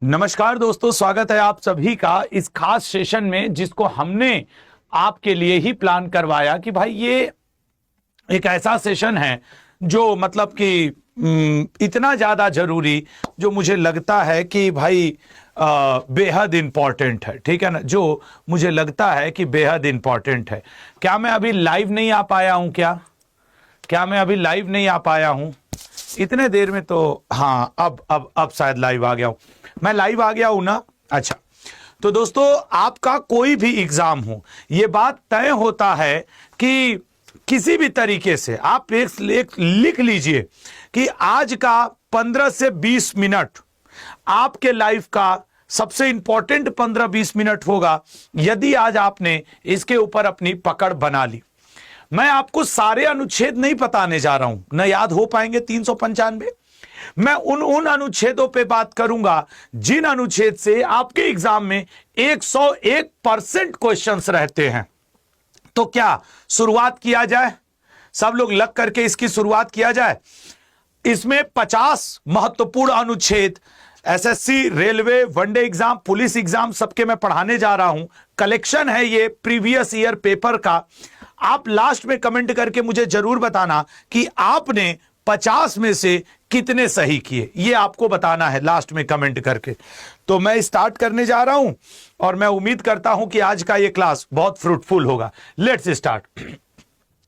नमस्कार दोस्तों, स्वागत है आप सभी का इस खास सेशन में जिसको हमने आपके लिए ही प्लान करवाया कि भाई ये एक ऐसा सेशन है जो मतलब कि इतना ज्यादा जरूरी, जो मुझे लगता है कि भाई बेहद इंपॉर्टेंट है। ठीक है ना, जो मुझे लगता है कि बेहद इंपॉर्टेंट है। क्या मैं अभी लाइव नहीं आ पाया हूं? क्या मैं अभी लाइव नहीं आ पाया हूं? इतने देर में तो हाँ, अब शायद लाइव आ गया हूं। मैं लाइव आ गया हूं ना? अच्छा, तो दोस्तों आपका कोई भी एग्जाम हो, ये बात तय होता है कि किसी भी तरीके से आप एक लिख लीजिए कि आज का 15 से 20 मिनट आपके लाइफ का सबसे इंपॉर्टेंट 15-20 मिनट होगा, यदि आज आपने इसके ऊपर अपनी पकड़ बना ली। मैं आपको सारे अनुच्छेद नहीं बताने जा रहा हूं, न याद हो पाएंगे 395। मैं उन अनुच्छेदों पे बात करूंगा जिन अनुच्छेद से आपके एग्जाम में 101% क्वेश्चंस रहते हैं। तो क्या शुरुआत किया जाए? सब लोग लग करके इसकी शुरुआत किया जाए। इसमें 50 महत्वपूर्ण अनुच्छेद SSC, railway, one day exam, police exam सबके मैं पढ़ाने जा रहा हूं। कलेक्शन है ये प्रीवियस ईयर पेपर का। आप लास्ट में कमेंट करके मुझे जरूर बताना कि आपने 50 में से कितने सही किए, ये आपको बताना है लास्ट में कमेंट करके। तो मैं स्टार्ट करने जा रहा हूं और मैं उम्मीद करता हूं कि आज का ये क्लास बहुत फ्रूटफुल होगा। Let's start.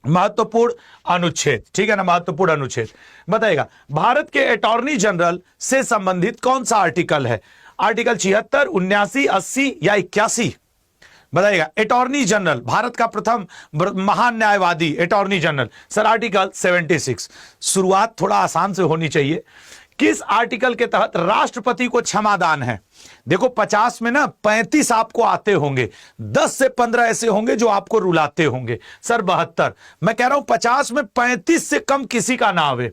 महत्वपूर्ण अनुच्छेद, ठीक है ना, महत्वपूर्ण अनुच्छेद बताइएगा। भारत के अटॉर्नी जनरल से संबंधित कौन सा आर्टिकल है? आर्टिकल 76, 79, 80 या 81? बताइएगा। अटॉर्नी जनरल, भारत का प्रथम महान न्यायवादी अटॉर्नी जनरल, सर आर्टिकल 76। शुरुआत थोड़ा आसान से होनी चाहिए। किस आर्टिकल के तहत राष्ट्रपति को क्षमादान है? देखो 50 में ना 35 आपको आते होंगे, 10 से 15 ऐसे होंगे जो आपको रुलाते होंगे। सर 72। मैं कह रहा हूं 50 में 35 से कम किसी का ना आवे।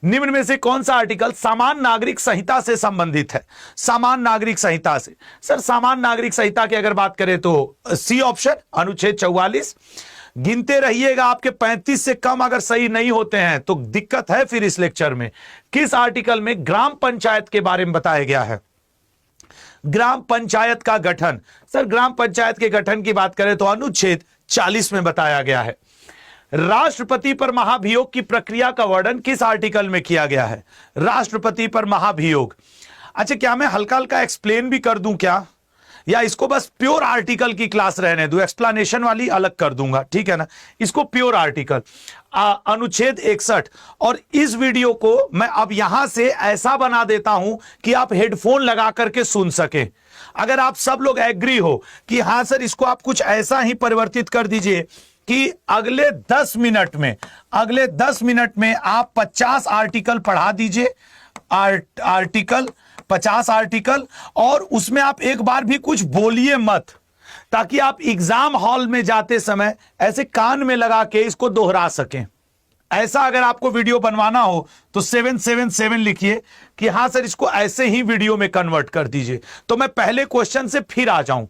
निम्न में से कौन सा आर्टिकल सामान्य नागरिक संहिता से संबंधित है? सामान्य नागरिक संहिता से, सर सामान्य नागरिक संहिता की अगर बात करें तो सी ऑप्शन, अनुच्छेद 44। गिनते रहिएगा, आपके 35 से कम अगर सही नहीं होते हैं तो दिक्कत है फिर इस लेक्चर में। किस आर्टिकल में ग्राम पंचायत के बारे में बताया गया है? ग्राम पंचायत का गठन, सर ग्राम पंचायत के गठन की बात करें तो अनुच्छेद 40 में बताया गया है। राष्ट्रपति पर महाभियोग की प्रक्रिया का वर्णन किस आर्टिकल में किया गया है? राष्ट्रपति पर महाभियोग। अच्छा, क्या मैं हल्का हल्का एक्सप्लेन भी कर दूं क्या, या इसको बस प्योर आर्टिकल की क्लास रहने दूं? एक्सप्लेनेशन वाली अलग कर दूंगा, ठीक है ना। इसको प्योर आर्टिकल, अनुच्छेद 61। और इस वीडियो को मैं अब यहां से ऐसा बना देता हूं कि आप हेडफोन लगा करके सुन सके। अगर आप सब लोग एग्री हो कि हां सर इसको आप कुछ ऐसा ही परिवर्तित कर दीजिए कि अगले 10 मिनट में आप 50 आर्टिकल पढ़ा दीजिए। आर्टिकल 50 आर्टिकल, और उसमें आप एक बार भी कुछ बोलिए मत, ताकि आप एग्जाम हॉल में जाते समय ऐसे कान में लगा के इसको दोहरा सकें। ऐसा अगर आपको वीडियो बनवाना हो तो 777 लिखिए कि हां सर इसको ऐसे ही वीडियो में कन्वर्ट कर दीजिए। तो मैं पहले क्वेश्चन से फिर आ जाऊं,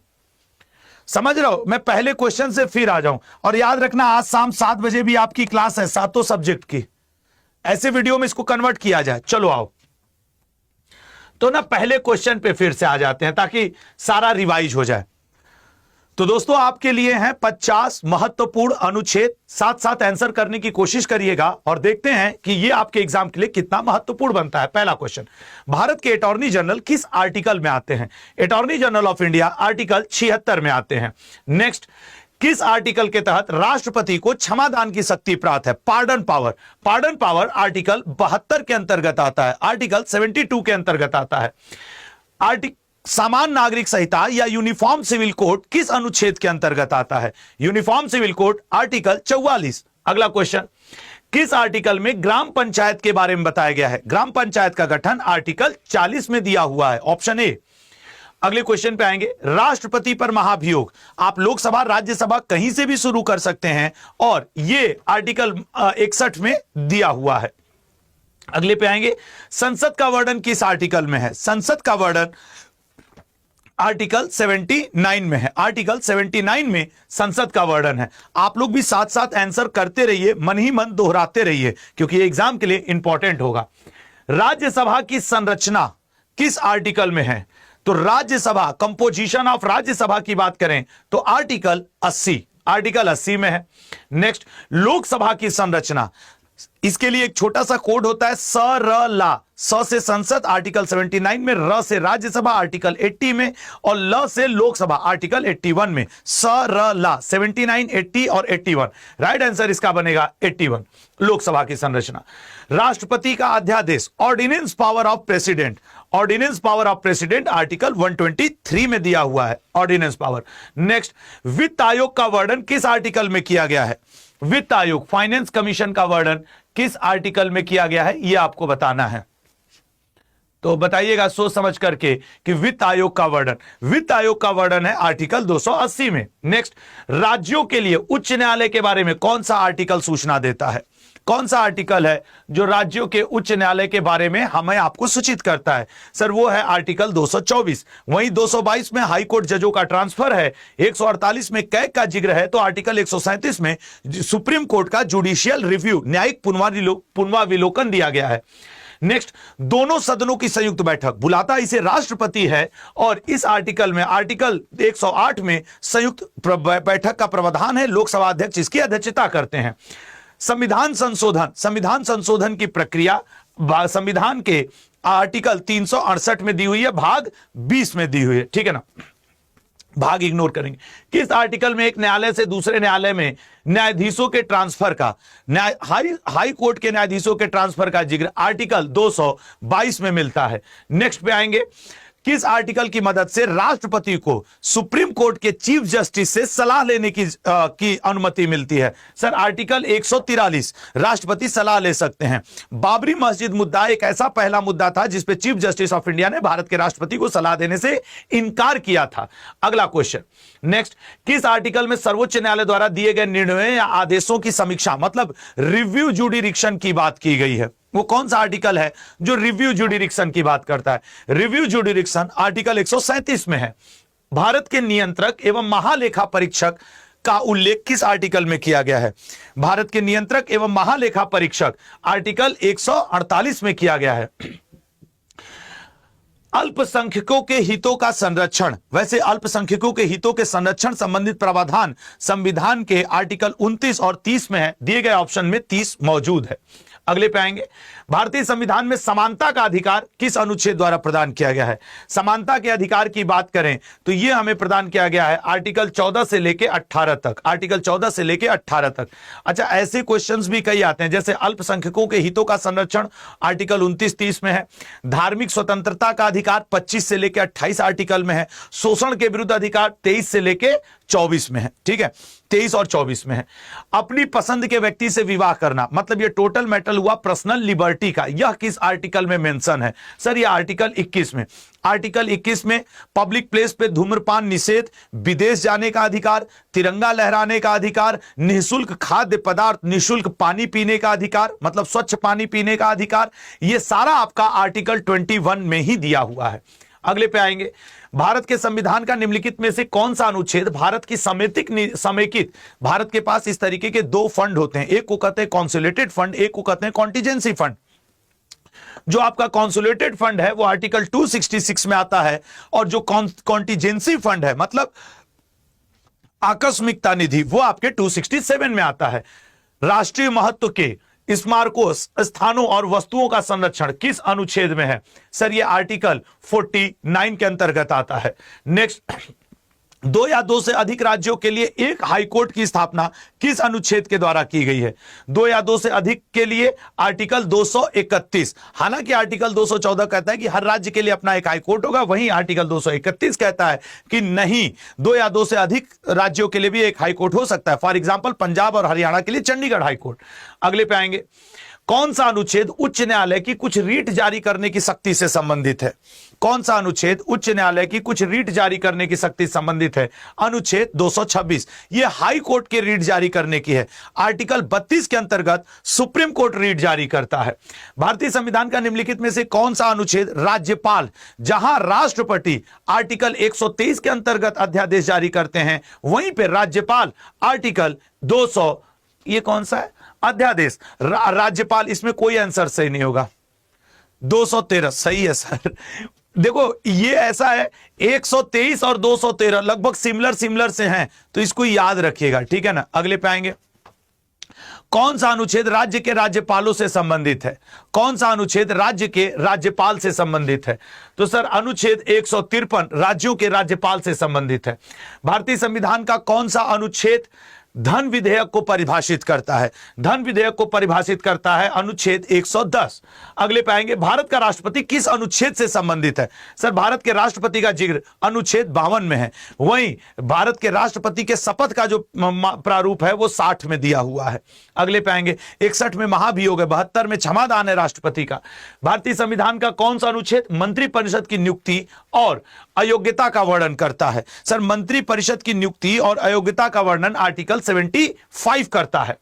समझ रहे हो? मैं पहले क्वेश्चन से फिर आ जाऊं। और याद रखना, आज शाम 7 बजे भी आपकी क्लास है, 7 सब्जेक्ट की। ऐसे वीडियो में इसको कन्वर्ट किया जाए। चलो आओ, तो ना पहले क्वेश्चन पे फिर से आ जाते हैं ताकि सारा रिवाइज हो जाए। तो दोस्तों आपके लिए हैं 50 महत्वपूर्ण अनुच्छेद, साथ साथ आंसर करने की कोशिश करिएगा और देखते हैं कि ये आपके एग्जाम के लिए कितना महत्वपूर्ण बनता है। पहला क्वेश्चन, भारत के अटॉर्नी जनरल किस आर्टिकल में आते हैं? Attorney general of India article 76 में आते हैं। नेक्स्ट, किस आर्टिकल के तहत राष्ट्रपति को क्षमादान की शक्ति प्राप्त है? Pardon power. Pardon power article 72 के अंतर्गत आता है, आर्टिकल 72 के अंतर्गत आता है। सामान्य नागरिक संहिता या यूनिफॉर्म सिविल कोड किस अनुच्छेद के अंतर्गत आता है? Uniform civil code article 44। अगला क्वेश्चन, किस आर्टिकल में ग्राम पंचायत के बारे में बताया गया है? ग्राम पंचायत का गठन आर्टिकल 40 में दिया हुआ है, ऑप्शन ए। अगले क्वेश्चन पे आएंगे, राष्ट्रपति पर महाभियोग। आप लोकसभा, राज्यसभा कहीं से भी शुरू कर सकते हैं और ये आर्टिकल 61 में दिया हुआ है। अगले पे आएंगे, संसद का वर्णन किस आर्टिकल में है? संसद का वर्णन आर्टिकल 79 में है। आर्टिकल 79 में संसद का वर्णन है। आप लोग भी साथ साथ आंसर करते रहिए, मन ही मन दोहराते रहिए, क्योंकि ये एग्जाम के लिए इंपॉर्टेंट होगा। राज्यसभा की संरचना किस आर्टिकल में है? तो राज्यसभा, कंपोजिशन ऑफ राज्यसभा की बात करें तो आर्टिकल 80, आर्टिकल 80 में है। नेक्स्ट, लोकसभा की संरचना, इसके लिए एक छोटा सा कोड होता है स र ला। स से संसद आर्टिकल 79 में, र से राज्यसभा आर्टिकल 80 में, और ल से लोकसभा आर्टिकल 81 में। स र ला 79, 80 और 81। राइट आंसर इसका बनेगा 81, लोकसभा की संरचना। राष्ट्रपति का अध्यादेश, ordinance power of president, ordinance power of president article 123 में दिया हुआ है, ऑर्डिनेंस पावर। नेक्स्ट, वित्त आयोग का वर्णन किस आर्टिकल में किया गया है? वित्त आयोग, फाइनेंस कमीशन का वर्णन किस आर्टिकल में किया गया है, यह आपको बताना है। तो बताइएगा सोच समझ करके कि वित्त आयोग का वर्णन, वित्त आयोग का वर्णन है आर्टिकल 280 में। नेक्स्ट, राज्यों के लिए उच्च न्यायालय के बारे में कौन सा आर्टिकल सूचना देता है? कौन सा आर्टिकल है जो राज्यों के उच्च न्यायालय के बारे में हमें आपको सूचित करता है? सर वो है आर्टिकल 224। वहीं 222 में हाई कोर्ट जजों का ट्रांसफर है, 148 में कैग का जिक्र है, तो आर्टिकल 137 में सुप्रीम कोर्ट का जुडिशियल रिव्यू, न्यायिक पुनर्विलोकन दिया गया है। नेक्स्ट, दोनों सदनों की संयुक्त बैठक, बुलाता इसे राष्ट्रपति है, और इस आर्टिकल में, आर्टिकल 108 में संयुक्त बैठक का प्रावधान है, लोकसभा अध्यक्ष इसकी अध्यक्षता करते हैं। संविधान संशोधन, संविधान संशोधन की प्रक्रिया संविधान के आर्टिकल 368 में दी हुई है, भाग 20 में दी हुई है, ठीक है ना, भाग इग्नोर करेंगे। किस आर्टिकल में एक न्यायालय से दूसरे न्यायालय में न्यायाधीशों के ट्रांसफर का, हाई कोर्ट के न्यायाधीशों के ट्रांसफर का जिक्र आर्टिकल 222 में मिलता है। नेक्स्ट पे आएंगे, किस आर्टिकल की मदद से राष्ट्रपति को सुप्रीम कोर्ट के चीफ जस्टिस से सलाह लेने की अनुमति मिलती है? सर आर्टिकल 143, राष्ट्रपति सलाह ले सकते हैं। बाबरी मस्जिद मुद्दा एक ऐसा पहला मुद्दा था जिसपे चीफ जस्टिस ऑफ इंडिया ने भारत के राष्ट्रपति को सलाह देने से इनकार किया था। अगला क्वेश्चन, नेक्स्ट, किस आर्टिकल में सर्वोच्च न्यायालय द्वारा दिए गए निर्णयों या आदेशों की समीक्षा, मतलब रिव्यू जुडिरिक्शन की बात की गई है? वो कौन सा आर्टिकल है जो रिव्यू जुडिरिक्शन की बात करता है? रिव्यू जुडिरिक्शन आर्टिकल 137 में है। भारत के नियंत्रक एवं महालेखा परीक्षक का उल्लेख किस आर्टिकल में किया गया है? भारत के नियंत्रक एवं महालेखा परीक्षक आर्टिकल 148 में किया गया है। अल्पसंख्यकों के हितों का संरक्षण, वैसे अल्पसंख्यकों के हितों के संरक्षण संबंधित प्रावधान संविधान के आर्टिकल 29 और 30 में है, दिए गए ऑप्शन में 30 मौजूद है। अगले पे आएंगे, भारतीय संविधान में समानता का अधिकार किस अनुच्छेद द्वारा प्रदान किया गया है? समानता के अधिकार की बात करें तो यह हमें प्रदान किया गया है आर्टिकल 14 से लेके 18 तक, आर्टिकल 14 से लेके 18 तक। अच्छा, ऐसे क्वेश्चंस भी कई आते हैं, जैसे अल्पसंख्यकों के हितों का संरक्षण आर्टिकल 29-30 में है, धार्मिक स्वतंत्रता का अधिकार 25 से लेके 28 आर्टिकल में है, शोषण के विरुद्ध अधिकार 23 से लेके 24 में है, ठीक है, 23 और 24 में है। अपनी पसंद के व्यक्ति से विवाह करना, मतलब ये टोटल मैटर हुआ पर्सनल लिबर्टी का, यह किस आर्टिकल में मेंशन है? सर ये आर्टिकल 21 में। आर्टिकल 21 में पब्लिक प्लेस पे धूम्रपान निषेध, विदेश जाने का अधिकार, तिरंगा लहराने का अधिकार, निःशुल्क खाद्य पदार्थ, निःशुल्क पानी पीने का अधिकार, मतलब स्वच्छ पानी पीने का अधिकार, ये सारा आपका आर्टिकल 21 में ही दिया हुआ है। अगले पे आएंगे, भारत के संविधान का निम्नलिखित में से कौन सा अनुच्छेद भारत की समेकित, भारत के पास इस तरीके के दो फंड होते हैं, एक को कहते हैं कॉन्सुलेटेड फंड, एक को कहते हैं कॉन्टिजेंसी फंड। जो आपका कॉन्सुलेटेड फंड है वो आर्टिकल 266 में आता है, और जो कॉन्टिजेंसी फंड है, मतलब आकस्मिकता निधि, वो आपके 267 में आता है। राष्ट्रीय महत्व के स्मारकों, स्थानों और वस्तुओं का संरक्षण किस अनुच्छेद में है? सर ये आर्टिकल 49 के अंतर्गत आता है। नेक्स्ट, 2 या 2 से अधिक राज्यों के लिए एक हाई कोर्ट की स्थापना किस अनुच्छेद के द्वारा की गई है? 2 या 2 से अधिक के लिए आर्टिकल 231। हालांकि आर्टिकल 214 कहता है कि हर राज्य के लिए अपना एक हाई कोर्ट होगा, वहीं आर्टिकल 231 कहता है कि नहीं, 2 या 2 से अधिक राज्यों के लिए भी एक हाई कोर्ट हो सकता है। फॉर एग्जाम्पल पंजाब और हरियाणा के लिए चंडीगढ़ हाई कोर्ट। अगले पे आएंगे, कौन सा अनुच्छेद उच्च न्यायालय की कुछ रीट जारी करने की शक्ति से संबंधित है? कौन सा अनुच्छेद उच्च न्यायालय की कुछ रीट जारी करने की शक्ति से संबंधित है? अनुच्छेद 226। यह हाई कोर्ट के रीट जारी करने की है। आर्टिकल 32 के अंतर्गत सुप्रीम कोर्ट रीट जारी करता है। भारतीय संविधान का निम्नलिखित में से कौन सा अनुच्छेद राज्यपाल, जहां राष्ट्रपति आर्टिकल 123 के अंतर्गत अध्यादेश जारी करते हैं, वहीं पर राज्यपाल आर्टिकल 200, ये कौन सा है? अध्यादेश, राज्यपाल, इसमें कोई आंसर सही नहीं होगा। 213 सही है सर। देखो ये ऐसा है, 123 और 213 लगभग सिमिलर से हैं, तो इसको याद रखिएगा, ठीक है ना। अगले पे आएंगे, कौन सा अनुच्छेद राज्य के राज्यपालों से संबंधित है? कौन सा अनुच्छेद राज्य के राज्यपाल से संबंधित है? तो सर अनुच्छेद 153 राज्यों के राज्यपाल से संबंधित है। भारतीय संविधान का कौन सा अनुच्छेद धन विधेयक को परिभाषित करता है? धन विधेयक को परिभाषित करता है अनुच्छेद 110। अगले पे आएंगे, भारत का राष्ट्रपति किस अनुच्छेद से संबंधित है? सर भारत के राष्ट्रपति का जिक्र अनुच्छेद 52 में है। वहीं भारत के राष्ट्रपति के शपथ का जो प्रारूप है वो 60 में दिया हुआ है। अगले पे आएंगे, 61 में महाभियोग है, 72 में क्षमादान है राष्ट्रपति का। भारतीय संविधान का कौन सा अनुच्छेद मंत्रिपरिषद की नियुक्ति और अयोग्यता का वर्णन करता है? सर मंत्रिपरिषद की नियुक्ति और अयोग्यता का वर्णन आर्टिकल 75 करता है।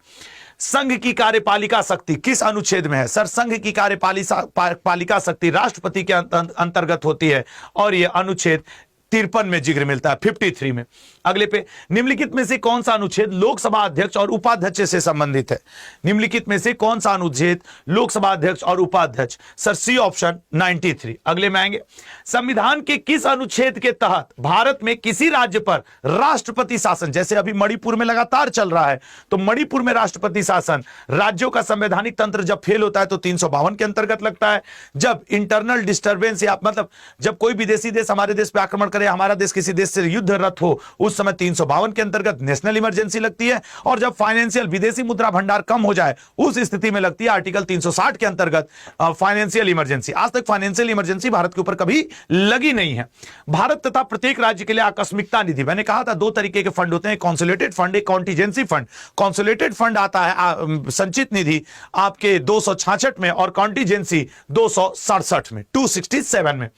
संघ की कार्यपालिका शक्ति किस अनुच्छेद में है? सर संघ की कार्यपालिका शक्ति राष्ट्रपति के अंतर्गत होती है और यह अनुच्छेद 53 में जिक्र मिलता है, 53 में। अगले पे, निम्नलिखित में से कौन सा अनुच्छेद लोकसभा अध्यक्ष और उपाध्यक्ष से संबंधित है? निम्नलिखित में से कौन सा अनुच्छेद लोकसभा अध्यक्ष और उपाध्यक्ष? Sir C option 93। अगले में आएंगे, संविधान के किस अनुच्छेद के तहत भारत में किसी राज्य पर राष्ट्रपति शासन, जैसे अभी मणिपुर में लगातार चल रहा है, तो मणिपुर में राष्ट्रपति शासन राज्यों का संवैधानिक तंत्र जब फेल होता है तो 352 के अंतर्गत लगता है। जब इंटरनल डिस्टर्बेंस या मतलब जब कोई विदेशी देश हमारे देश पर आक्रमण करे, हमारा देश किसी देश से युद्धरत हो, उस समय 352 के अंतर्गत नेशनल इमरजेंसी लगती है। और जब फाइनेंशियल विदेशी मुद्रा भंडार कम हो जाए उस स्थिति में लगती है आर्टिकल 360 के अंतर्गत फाइनेंशियल इमरजेंसी। आज तक फाइनेंशियल इमरजेंसी भारत के ऊपर कभी लगी नहीं है। भारत तथा प्रत्येक राज्य के लिए आकस्मिकता निधि, मैंने कहा था दो तरीके के फंड होते हैं, कॉन्सोलिडेटेड फंड, एक कॉन्टीजेंसी फंड। कॉन्सोलिडेटेड फंड आता है संचित निधि आपके 266 में और कॉन्टीजेंसी 267 में, 267 में।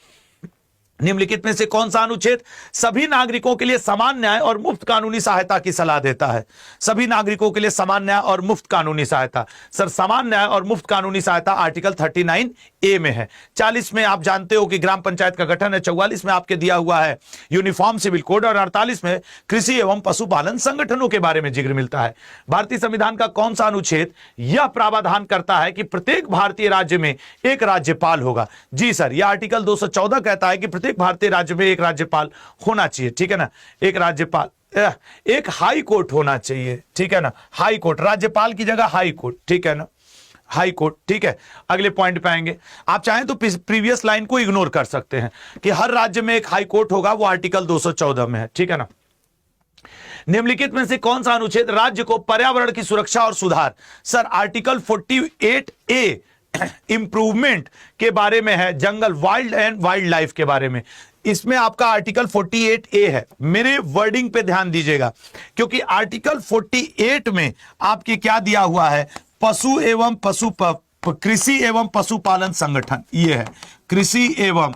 निम्नलिखित में से कौन सा अनुच्छेद सभी नागरिकों के लिए समान न्याय और मुफ्त कानूनी सहायता की सलाह देता है? सभी नागरिकों के लिए समान न्याय और मुफ्त कानूनी सहायता, सर समान न्याय और मुफ्त कानूनी सहायता आर्टिकल 39A में है। 40 में आप जानते हो कि ग्राम पंचायत का गठन है, 44 में आपके दिया हुआ है यूनिफॉर्म सिविल कोड और 48 में कृषि एवं पशुपालन संगठनों के बारे में जिक्र मिलता है। भारतीय संविधान का कौन सा अनुच्छेद यह प्रावधान करता है कि प्रत्येक भारतीय राज्य में एक राज्यपाल होगा? जी सर, यह आर्टिकल 214 कहता है कि प्रत्येक भारतीय राज्य में एक राज्यपाल होना चाहिए, ठीक है ना। एक राज्यपाल, एक हाई कोर्ट होना चाहिए, ठीक है ना। हाई कोर्ट, राज्यपाल की जगह हाई कोर्ट, ठीक है ना, हाई कोर्ट, ठीक है। अगले पॉइंट पे आएंगे, आप चाहें तो प्रीवियस लाइन को इग्नोर कर सकते हैं कि हर राज्य में एक हाई कोर्ट होगा, वो आर्टिकल 214 में है, ठीक है ना। निम्नलिखित में से कौन सा अनुच्छेद राज्य को पर्यावरण की सुरक्षा और सुधार? सर आर्टिकल 48A इंप्रूवमेंट के बारे में है, जंगल, वाइल्ड एंड वाइल्ड लाइफ के बारे में। इसमें आपका आर्टिकल 48A है। मेरे वर्डिंग पे ध्यान दीजिएगा, क्योंकि आर्टिकल 48 में आपके क्या दिया हुआ है? पशु एवं कृषि एवं पशुपालन संगठन, ये है कृषि एवं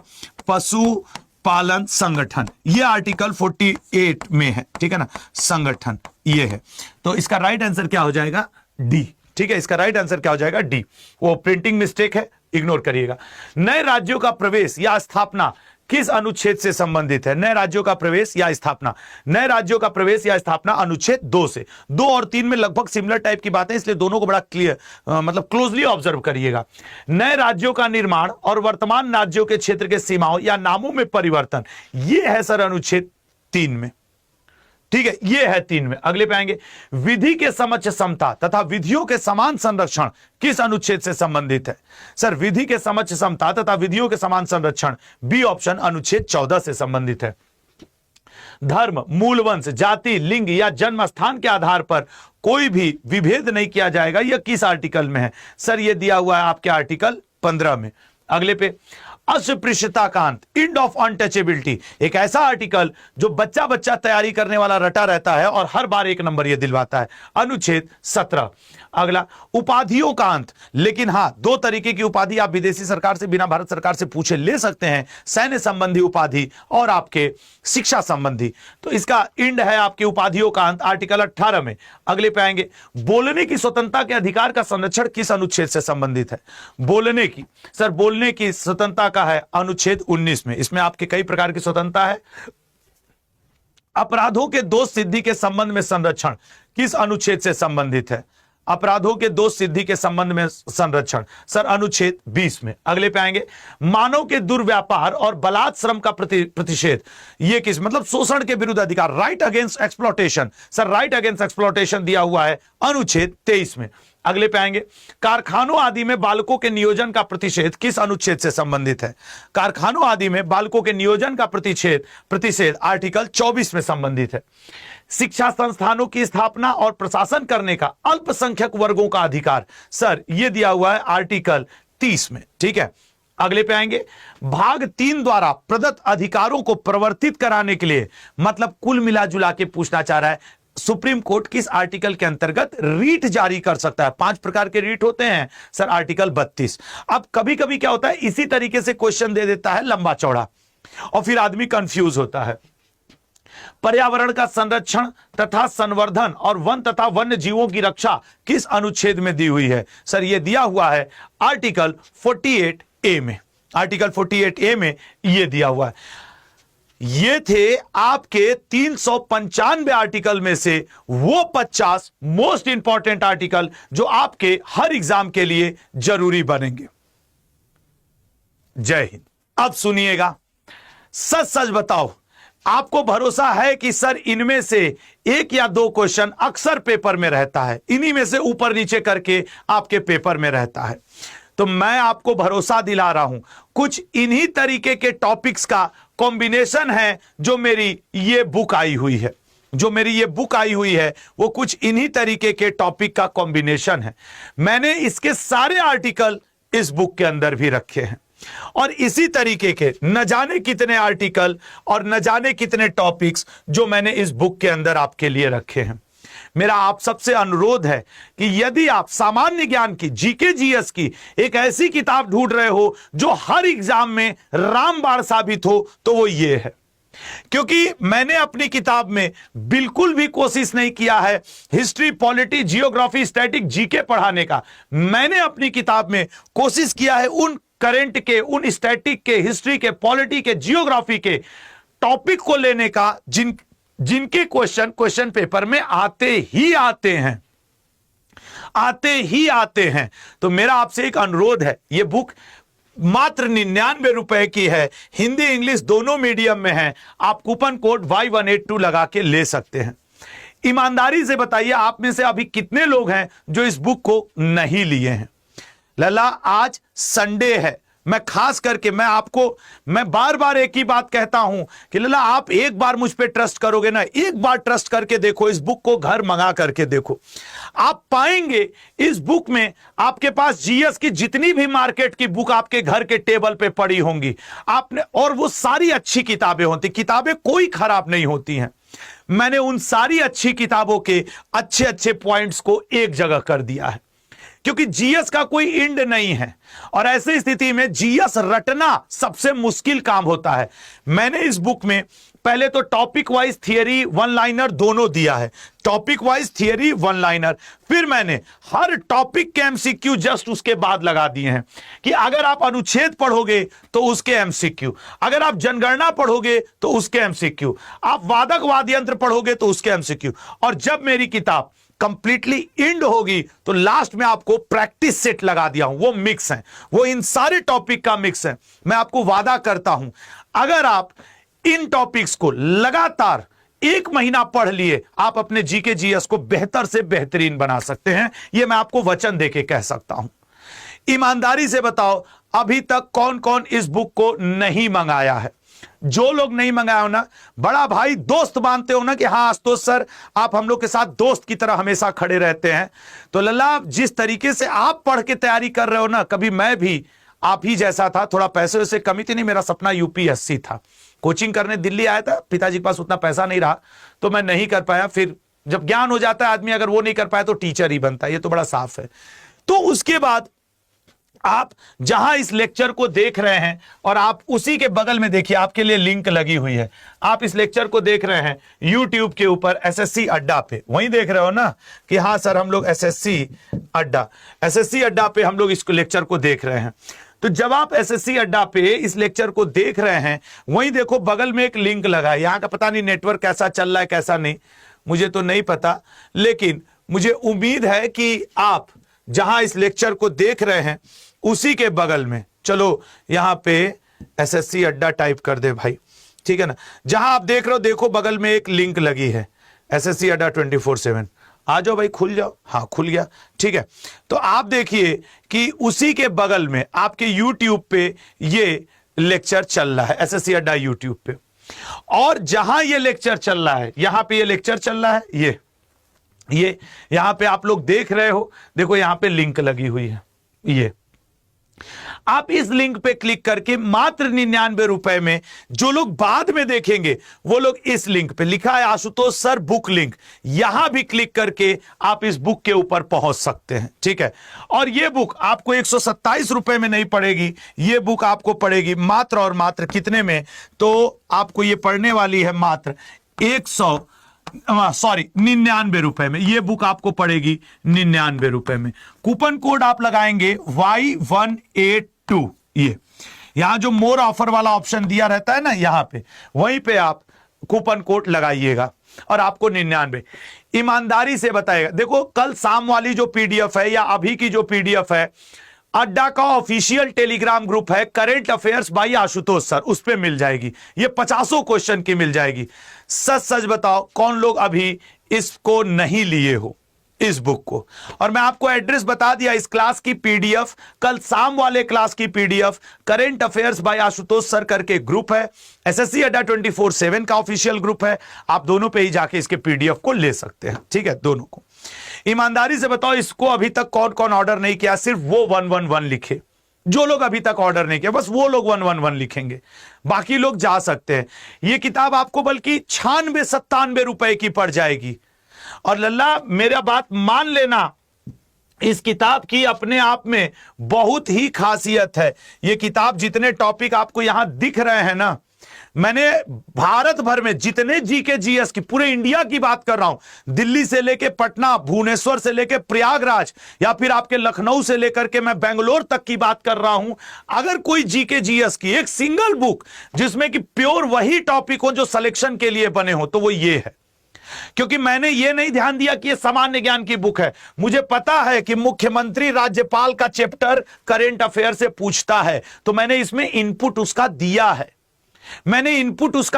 पशुपालन संगठन, ये आर्टिकल 48 में है, ठीक है ना, संगठन ये है। तो इसका राइट आंसर क्या हो जाएगा? डी, ठीक है। इसका राइट आंसर क्या हो जाएगा? डी। वो प्रिंटिंग मिस्टेक है, इग्नोर करिएगा। नए राज्यों का प्रवेश या स्थापना किस अनुच्छेद से संबंधित है? नए राज्यों का प्रवेश या स्थापना, नए राज्यों का प्रवेश या स्थापना अनुच्छेद 2 से। 2 और 3 में लगभग सिमिलर टाइप की बातें, इसलिए दोनों को बड़ा क्लियर मतलब क्लोजली ऑब्जर्व करिएगा। नए राज्यों का निर्माण और वर्तमान राज्यों के क्षेत्र के सीमाओं या नामों में परिवर्तन, ये है सर अनुच्छेद 3 में, ठीक है, ये है 3 में। अगले पे आएंगे, विधि के समक्ष समता तथा विधियों के समान संरक्षण किस अनुच्छेद से संबंधित है? सर विधि के समक्ष समता तथा विधियों के समान संरक्षण, बी ऑप्शन, अनुच्छेद 14 से संबंधित है। धर्म, मूल वंश, जाति, लिंग या जन्म स्थान के आधार पर कोई भी विभेद नहीं किया जाएगा, यह किस आर्टिकल में है? सर ये दिया हुआ है आपके आर्टिकल 15 में। अगले पे, अस्पृश्यता का अंत, एंड ऑफ अनटचेबिलिटी, एक ऐसा आर्टिकल जो बच्चा बच्चा तैयारी करने वाला रटा रहता है और हर बार 1 नंबर ये दिलवाता है, अनुच्छेद 17। अगला, उपाधियों का अंत, लेकिन हां 2 तरीके की उपाधि आप विदेशी सरकार से बिना भारत सरकार से पूछे ले सकते हैं, सैन्य संबंधी उपाधि और आपके शिक्षा संबंधी। तो इसका एंड है आपके उपाधियों का अंत, आर्टिकल 18 में। अगले पे आएंगे, बोलने की स्वतंत्रता के अधिकार का संरक्षण किस अनुच्छेद से संबंधित है? बोलने की, सर बोलने की स्वतंत्रता का है अनुच्छेद 19 में। इसमें आपके कई प्रकार की स्वतंत्रता है। अपराधों के दोष सिद्धि के संबंध में संरक्षण किस अनुच्छेद से संबंधित है? अपराधों के दोष सिद्धि के संबंध में संरक्षण, सर अनुच्छेद 20 में। अगले पे आएंगे, मानव के दुर्व्यापार और बलात् श्रम का प्रतिषेध, ये किस मतलब शोषण के विरुद्ध अधिकार, right against exploitation, sir right against exploitation दिया हुआ है अनुच्छेद 23 में। अगले पे आएंगे, कारखानों आदि में बालकों के नियोजन का प्रतिषेध किस अनुच्छेद से संबंधित है? कारखानों आदि में बालकों के नियोजन का प्रतिषेध आर्टिकल 24 में संबंधित है। शिक्षा संस्थानों की स्थापना और प्रशासन करने का अल्पसंख्यक वर्गों का अधिकार, सर यह दिया हुआ है आर्टिकल 30 में। ठीक है, अगले पे आएंगे, भाग 3 द्वारा प्रदत्त अधिकारों को प्रवर्तित कराने के लिए, मतलब कुल मिला जुला के पूछना चाह रहा है सुप्रीम कोर्ट किस आर्टिकल के अंतर्गत रीट जारी कर सकता है? 5 प्रकार के रीट होते हैं सर, आर्टिकल 32। अब कभी कभी क्या होता है, इसी तरीके से क्वेश्चन दे देता है लंबा चौड़ा और फिर आदमी कंफ्यूज होता है। पर्यावरण का संरक्षण तथा संवर्धन और वन तथा वन्य जीवों की रक्षा किस अनुच्छेद में दी हुई है? सर यह दिया हुआ है आर्टिकल 48A में। आर्टिकल 48A में यह दिया हुआ है। ये थे आपके 395 आर्टिकल में से वो 50 मोस्ट इंपॉर्टेंट आर्टिकल जो आपके हर एग्जाम के लिए जरूरी बनेंगे। जय हिंद। अब सुनिएगा, सच सच बताओ, आपको भरोसा है कि सर इनमें से 1 या 2 क्वेश्चन अक्सर पेपर में रहता है, इन्हीं में से ऊपर नीचे करके आपके पेपर में रहता है। तो मैं आपको भरोसा दिला रहा हूं, कुछ इन्हीं तरीके के टॉपिक्स का कॉम्बिनेशन है जो मेरी ये बुक आई हुई है। जो मेरी ये बुक आई हुई है वो कुछ इन्हीं तरीके के टॉपिक का कॉम्बिनेशन है। मैंने इसके सारे आर्टिकल इस बुक के अंदर भी रखे हैं और इसी तरीके के न जाने कितने आर्टिकल और न जाने कितने टॉपिक्स जो मैंने इस बुक के अंदर आपके लिए रखे हैं। मेरा आप सबसे अनुरोध है कि यदि आप सामान्य ज्ञान की, जीके जीएस की एक ऐसी किताब ढूंढ रहे हो जो हर एग्जाम में रामबाण साबित हो, तो वो ये है। क्योंकि मैंने अपनी किताब में बिल्कुल भी कोशिश नहीं किया है history, polity, geography, static, GK पढ़ाने का। मैंने अपनी किताब में कोशिश किया है उन करंट के, उन स्टैटिक के, हिस्ट्री के, पॉलिटी के, जियोग्राफी के टॉपिक को लेने का जिनके क्वेश्चन पेपर में आते ही आते हैं। तो मेरा आपसे एक अनुरोध है, यह बुक मात्र 99 रुपए की है, हिंदी इंग्लिश दोनों मीडियम में है। आप कूपन कोड Y182 लगा के ले सकते हैं। ईमानदारी से बताइए, आप में से अभी कितने लोग हैं जो इस बुक को नहीं लिए हैं? लला आज संडे है, मैं खास करके मैं बार बार एक ही बात कहता हूं कि लला आप एक बार मुझ पे ट्रस्ट करोगे ना, एक बार ट्रस्ट करके देखो, इस बुक को घर मंगा करके देखो, आप पाएंगे इस बुक में आपके पास जीएस की जितनी भी मार्केट की बुक आपके घर के टेबल पे पड़ी होंगी आपने, और वो सारी अच्छी किताबें होती, किताबें कोई खराब नहीं होती हैं। मैंने उन सारी अच्छी किताबों के अच्छे अच्छे पॉइंट्स को एक जगह कर दिया है, क्योंकि जीएस का कोई इंड नहीं है और ऐसी स्थिति में जीएस रटना सबसे मुश्किल काम होता है। मैंने इस बुक में पहले तो topic wise theory, one liner दोनों दिया है। Topic wise theory, one liner, फिर मैंने हर टॉपिक के एमसीक्यू जस्ट उसके बाद लगा दिए हैं कि अगर आप अनुच्छेद पढ़ोगे तो उसके एमसीक्यू, अगर आप जनगणना पढ़ोगे तो उसके एमसीक्यू, आप वादक वाद यंत्र पढ़ोगे तो उसके एमसीक्यू। और जब मेरी किताब कंप्लीटली इंड होगी तो लास्ट में आपको प्रैक्टिस सेट लगा दिया हूं, वो मिक्स है, वो इन सारे टॉपिक का मिक्स है। मैं आपको वादा करता हूं, अगर आप इन टॉपिक्स को लगातार 1 महीना पढ़ लिए, आप अपने जीके जीएस को बेहतर से बेहतरीन बना सकते हैं। यह मैं आपको वचन देके कह सकता हूं। ईमानदारी से बताओ, अभी तक कौन कौन इस बुक को नहीं मंगाया है? जो लोग नहीं मंगाया हो ना, बड़ा भाई दोस्त मानते हो ना कि हाँ आशुतोष सर आप हम लोग के साथ दोस्त की तरह हमेशा खड़े रहते हैं, तो लल्ला जिस तरीके से आप पढ़ के तैयारी कर रहे हो ना, कभी मैं भी आप ही जैसा था, थोड़ा पैसे वैसे कमी थी नहीं, मेरा सपना यूपीएससी था। कोचिंग करने दिल्ली आया था, पिताजी के पास उतना पैसा नहीं रहा तो मैं नहीं कर पाया। फिर जब ज्ञान हो जाता है आदमी, अगर वो नहीं कर पाया तो टीचर ही बनता है, ये तो बड़ा साफ है। तो उसके बाद आप जहां इस लेक्चर को देख रहे हैं और आप उसी के बगल में देखिए, आपके लिए लिंक लगी हुई है। आप इस लेक्चर को देख रहे हैं YouTube के ऊपर एसएससी अड्डा पे, वहीं देख रहे हो ना कि हाँ सर हम लोग एसएससी अड्डा पे हम लोग इसको लेक्चर को देख रहे हैं। तो जब आप एसएससी अड्डा पे इस लेक्चर को देख रहे हैं, वहीं देखो बगल में एक लिंक लगा है। यहां का पता नहीं नेटवर्क कैसा चल रहा है कैसा नहीं, मुझे तो नहीं पता, लेकिन मुझे उम्मीद है कि आप जहां इस लेक्चर को देख रहे हैं उसी के बगल में, चलो यहां पे एसएससी अड्डा टाइप कर दे भाई, ठीक है ना। जहां आप देख रहे हो देखो बगल में एक लिंक लगी है एसएससी अड्डा 24/7, आ जाओ भाई, खुल जाओ। हाँ खुल गया, ठीक है। तो आप देखिए कि उसी के बगल में आपके YouTube पे ये लेक्चर चल रहा है, एसएससी अड्डा YouTube पे। और जहां ये लेक्चर चल रहा है, यहां पे ये लेक्चर चल रहा है, ये यहां पे आप लोग देख रहे हो, देखो यहां पे लिंक लगी हुई है। ये आप इस लिंक पे क्लिक करके मात्र 99 रुपए में, जो लोग बाद में देखेंगे वो लोग इस लिंक पे लिखा है आशुतोष सर बुक लिंक, यहां भी क्लिक करके आप इस बुक के ऊपर पहुंच सकते हैं, ठीक है। और ये बुक आपको 127 रुपए में नहीं पड़ेगी, ये बुक आपको पड़ेगी मात्र और मात्र कितने में, तो आपको ये पढ़ने वाली है मात्र 99 रुपए में। ये बुक आपको पड़ेगी 99 रुपए में। कूपन कोड आप लगाएंगे Y182, ये यहां जो मोर ऑफर वाला ऑप्शन दिया रहता है ना, यहां पे वहीं पे आप कूपन कोड लगाइएगा और आपको 99। ईमानदारी से बताएगा, देखो कल शाम वाली जो पीडीएफ है या अभी की जो पीडीएफ है, अड्डा का ऑफिशियल टेलीग्राम ग्रुप है current affairs by Ashutosh sir, उस पे मिल जाएगी, ये 50 क्वेश्चन की मिल जाएगी। सच सच बताओ कौन लोग अभी इसको नहीं लिए हो, इस बुक को। और मैं आपको एड्रेस बता दिया, इस क्लास की पीडीएफ, कल शाम वाले क्लास की PDF current affairs by Ashutosh sir करके ग्रुप है, एसएससी अड्डा 24/7 का ऑफिशियल ग्रुप है, आप दोनों पे ही जाके इसके पीडीएफ को ले सकते हैं, ठीक है, दोनों को। ईमानदारी से बताओ इसको अभी तक कौन कौन ऑर्डर नहीं किया, सिर्फ वो 111 लिखे, जो लोग अभी तक ऑर्डर नहीं किया बस वो लोग 111 लिखेंगे, बाकी लोग जा सकते हैं। ये किताब आपको बल्कि 96-97 रुपए की पड़ जाएगी। और लल्ला मेरा बात मान लेना, इस किताब की अपने आप में बहुत ही खासियत है। ये किताब जितने टॉपिक आपको यहां दिख रहे हैं ना, मैंने भारत भर में जितने जीके जीएस की, पूरे इंडिया की बात कर रहा हूं, दिल्ली से लेके पटना, भुवनेश्वर से लेके प्रयागराज, या फिर आपके लखनऊ से लेकर के मैं बेंगलोर तक की बात कर रहा हूं। अगर कोई जीके जीएस की एक सिंगल बुक जिसमें कि प्योर वही टॉपिक हो जो सिलेक्शन के लिए बने हो, तो वो ये है। क्योंकि मैंने ये नहीं ध्यान दिया कि ये सामान्य ज्ञान की बुक है, मुझे पता है कि मुख्यमंत्री राज्यपाल का चैप्टर करेंट अफेयर से पूछता है, तो मैंने इसमें इनपुट उसका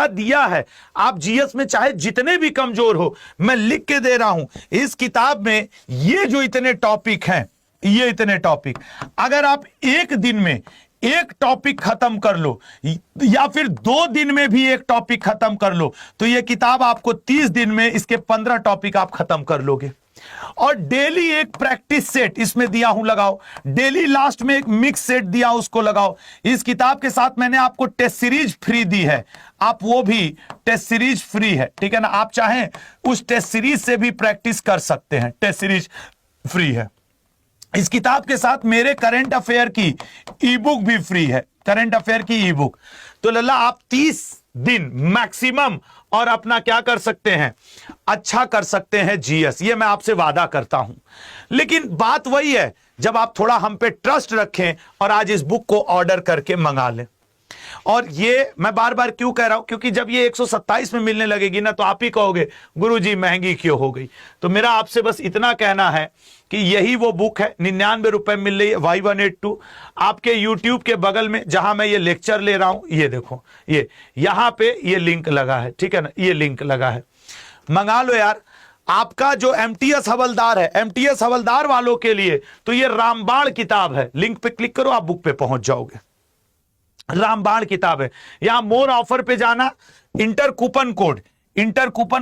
दिया है, आप जीएस में चाहे जितने भी कमजोर हो, मैं लिख के दे रहा हूं। इस किताब में ये जो इतने टॉपिक हैं, ये इतने टॉपिक, अगर आप एक दिन में एक टॉपिक खत्म कर लो या फिर 2 दिन में भी एक टॉपिक खत्म कर लो, तो ये किताब आपको 30 दिन में इसके 15 टॉपिक आप खत्म कर लोगे। और डेली एक प्रैक्टिस सेट इसमें दिया हूं, लगाओ। डेली लास्ट में एक मिक्स सेट दिया, उसको लगाओ। इस किताब के साथ मैंने आपको टेस्ट सीरीज फ्री दी है, आप वो भी टेस्ट सीरीज फ्री है, ठीक है ना। आप चाहें उस टेस्ट सीरीज से भी प्रैक्टिस कर सकते हैं, टेस्ट सीरीज फ्री है। इस किताब के साथ मेरे करंट अफेयर की ई बुक भी फ्री है, करंट अफेयर की ई बुक। तो लल्ला आप 30 दिन मैक्सिमम और अपना क्या कर सकते हैं, अच्छा कर सकते हैं जीएस, ये मैं आपसे वादा करता हूं। लेकिन बात वही है, जब आप थोड़ा हम पे ट्रस्ट रखें और आज इस बुक को ऑर्डर करके मंगा लें। और ये मैं बार बार क्यों कह रहा हूं, क्योंकि जब ये 127 में मिलने लगेगी ना, तो आप ही कहोगे गुरुजी महंगी क्यों हो गई। तो मेरा आपसे बस इतना कहना है कि यही वो बुक है, 99 रुपए मिल रही है, Y182। आपके YouTube के बगल में जहां मैं ये लेक्चर ले रहा हूं, ये देखो, ये यहां पे ये लिंक लगा है, ठीक है ना, ये लिंक लगा है, मंगा लो यार। आपका जो एमटीएस हवलदार है, एमटीएस हवलदार वालों के लिए तो ये रामबाण किताब है, लिंक पे क्लिक करो, आप बुक पे पहुंच जाओगे। रामबाण किताब है। यहां मोर ऑफर पे जाना, इंटर कूपन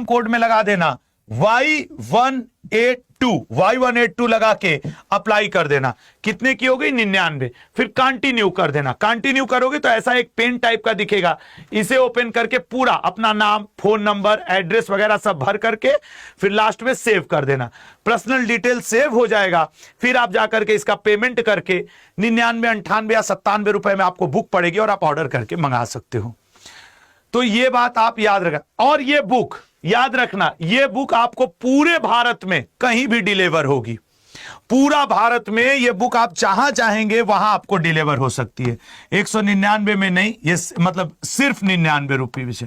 कोड में लगा देना Y182 लगा के अप्लाई कर देना। कितने की हो गई, 99। फिर कंटिन्यू कर देना। कंटिन्यू करोगे तो ऐसा एक पेन टाइप का दिखेगा, इसे ओपन करके पूरा अपना नाम, फोन नंबर, एड्रेस वगैरह सब भर करके फिर लास्ट में सेव कर देना। पर्सनल डिटेल सेव हो जाएगा। फिर आप जाकर के इसका पेमेंट करके 99, 98 या 97 रुपए में आपको बुक पड़ेगी और आप ऑर्डर करके मंगा सकते हो। तो ये बात आप याद रखना। और ये बुक याद रखना, ये बुक आपको पूरे भारत में कहीं भी डिलीवर होगी। पूरा भारत में ये बुक आप जहां चाहेंगे वहां आपको डिलीवर हो सकती है। 199 में नहीं, ये मतलब सिर्फ 99 रुपये से।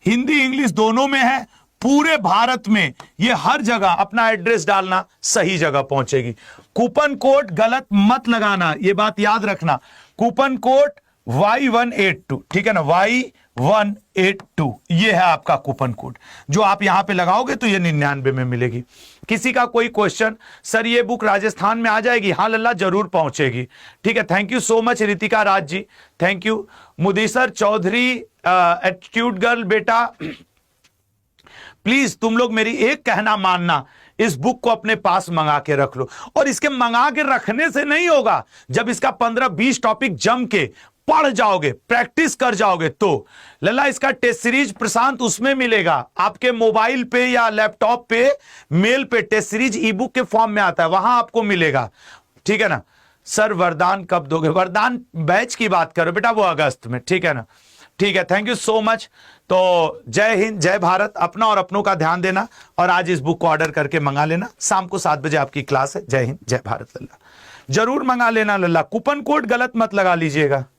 हिंदी इंग्लिश दोनों में है, पूरे भारत में ये हर जगह अपना एड्रेस डालना, सही जगह पहुंचेगी। कूपन कोड गलत मत लगाना, ये बात याद रखना। कूपन कोड Y182, ठीक है ना, Y182 ये है आपका कूपन कोड, जो आप यहां पे लगाओगे तो ये 99 में मिलेगी। किसी का कोई क्वेश्चन, सर ये बुक राजस्थान में आ जाएगी? हाँ लल्ला, जरूर पहुंचेगी। ठीक है, thank you so much Ritika Raj ji, thank you. Mudassir Chaudhary attitude girl, बेटा प्लीज तुम लोग मेरी एक कहना मानना, इस बुक को अपने पास मंगा के रख लो। और इसके मंगा के रखने से नहीं होगा, जब इसका 15-20 टॉपिक जम के पढ़ जाओगे, प्रैक्टिस कर जाओगे, तो लल्ला इसका टेस्ट सीरीज प्रशांत उसमें मिलेगा आपके मोबाइल पे या लैपटॉप पे, मेल पे टेस्ट सीरीज ई बुक के फॉर्म में आता है, वहां आपको मिलेगा। ठीक है ना। सर वरदान कब दोगे? वरदान बैच की बात करो बेटा, वो अगस्त में। ठीक है ना, ठीक है, थैंक यू सो मच। तो जय हिंद, जय भारत। अपना और अपनों का ध्यान देना, और आज इस बुक को ऑर्डर करके मंगा लेना। शाम को 7 बजे आपकी क्लास है। जय हिंद, जय भारत लल्ला, जरूर मंगा लेना लल्ला। कूपन कोड गलत मत लगा लीजिएगा।